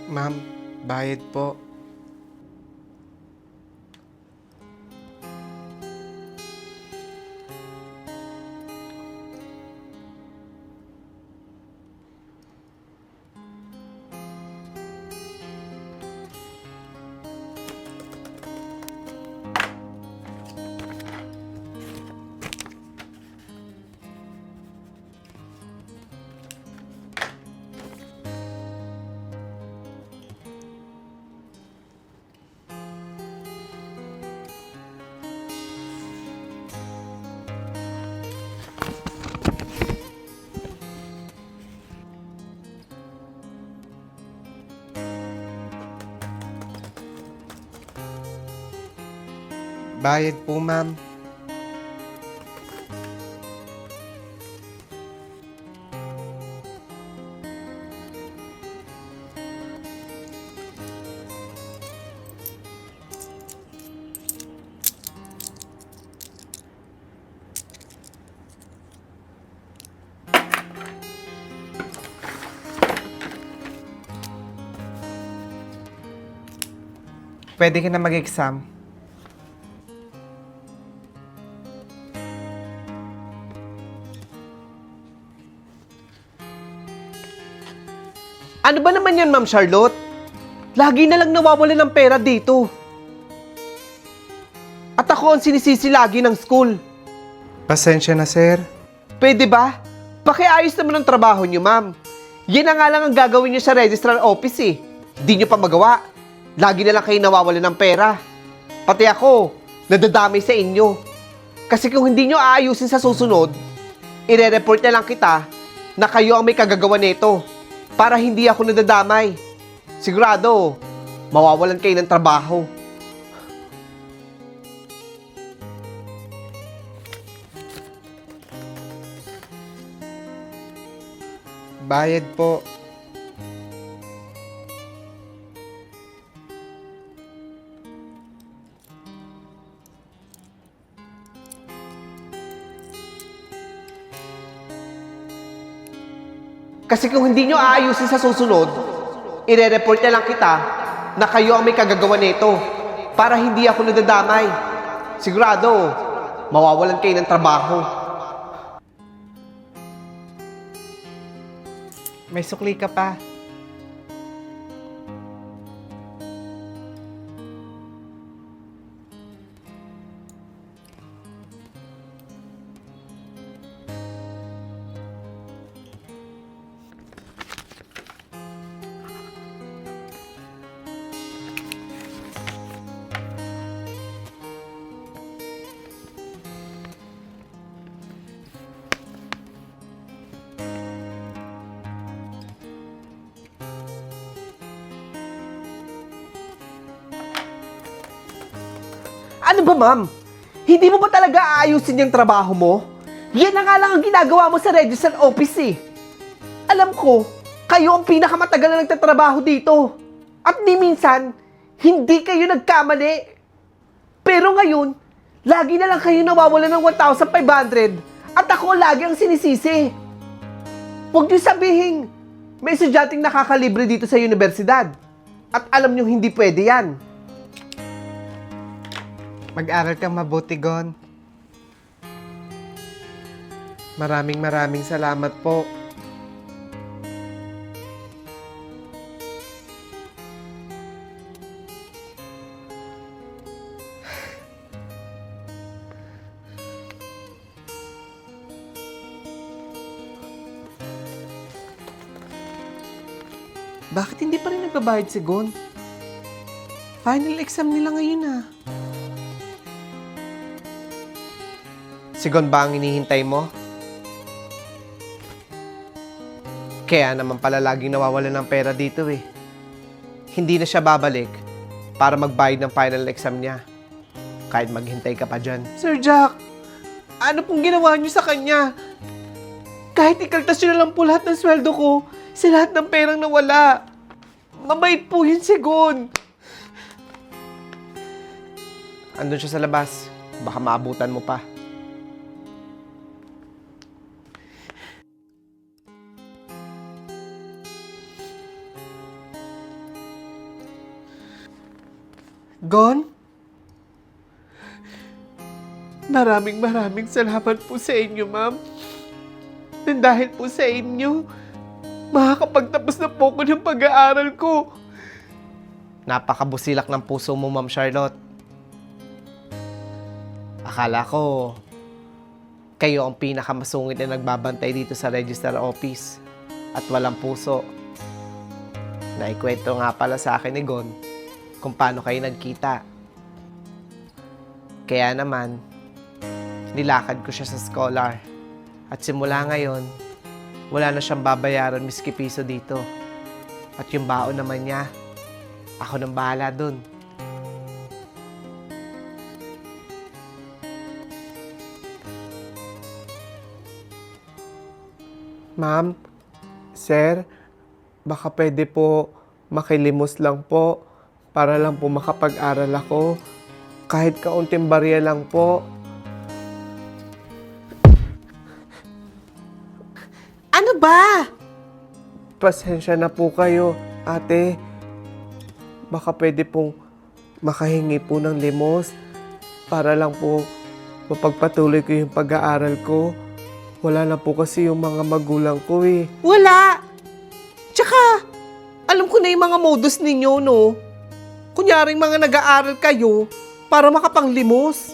Ma'am, bayad po. Bayad po, ma'am. Pwede ka na mag-exam. Ano ba naman yan, Ma'am Charlotte? Lagi na lang nawawala ng pera dito. At ako ang sinisisi lagi ng school. Pasensya na, sir. Pwede ba? Pakiayos naman ang trabaho niyo, ma'am. Yan na nga lang ang gagawin niyo sa registrar office eh. Di niyo pa magawa. Lagi na lang kayo nawawala ng pera. Pati ako, nadadamay sa inyo. Kasi kung hindi niyo aayusin sa susunod, ire-report na lang kita na kayo ang may kagagawa nito para hindi ako nadadamay. Sigurado, mawawalan kayo ng trabaho. Bayad po. Kasi kung hindi nyo aayusin sa susunod, ire-report na lang kita na kayo ang may kagagawa nito para hindi ako nadadamay. Sigurado, mawawalan kayo ng trabaho. May sukli ka pa. Ano ba, ma'am? Hindi mo ba talaga aayusin yung trabaho mo? Yan na nga lang ang ginagawa mo sa registrar office eh. Alam ko, kayo ang pinakamatagal na nagtatrabaho dito. At ni minsan, hindi kayo nagkamali. Pero ngayon, lagi na lang kayo nawawalan ng 1,500 at ako lagi ang sinisisi. Huwag niyo sabihin, may estudyanteng nakakalibre dito sa universidad. At alam niyo hindi pwede yan. Mag-aral kang mabuti, Gon. Maraming salamat po. Bakit hindi pa rin nagbabayad si Gon? Final exam nila ngayon ah. Si Gon ba ang hinihintay mo? Kaya naman pala laging nawawalan ng pera dito eh. Hindi na siya babalik para magbayad ng final exam niya. Kahit maghintay ka pa dyan. Sir Jack, ano pong ginawa niyo sa kanya? Kahit ikaltas niyo na lang po lahat ng sweldo ko, sa lahat ng perang nawala. Mabait po yun si Gon. Andun siya sa labas. Baka maabutan mo pa. Gon? Maraming salamat po sa inyo, ma'am. And dahil po sa inyo, makakapagtapos na po ako ng pag-aaral ko. Napakabusilak ng puso mo, Ma'am Charlotte. Akala ko, kayo ang pinakamasungit na nagbabantay dito sa Register Office at walang puso. Naikwento nga pala sa akin ni Gon kung paano kayo nagkita. Kaya naman, nilakad ko siya sa scholar. At simula ngayon, wala na siyang babayaran miski piso dito. At yung baon naman niya, ako nang bahala dun. Ma'am, sir, baka pwede po makilimos lang po para lang po makapag-aral ako. Kahit kaunting barya lang po. Ano ba? Pasensya na po kayo, ate. Baka pwede pong makahingi po ng limos para lang po mapagpatuloy ko yung pag-aaral ko. Wala na po kasi yung mga magulang ko eh. Wala! Tsaka, alam ko na yung mga modus ninyo, no? Kunyaring mga nag-aaral kayo para makapanglimos.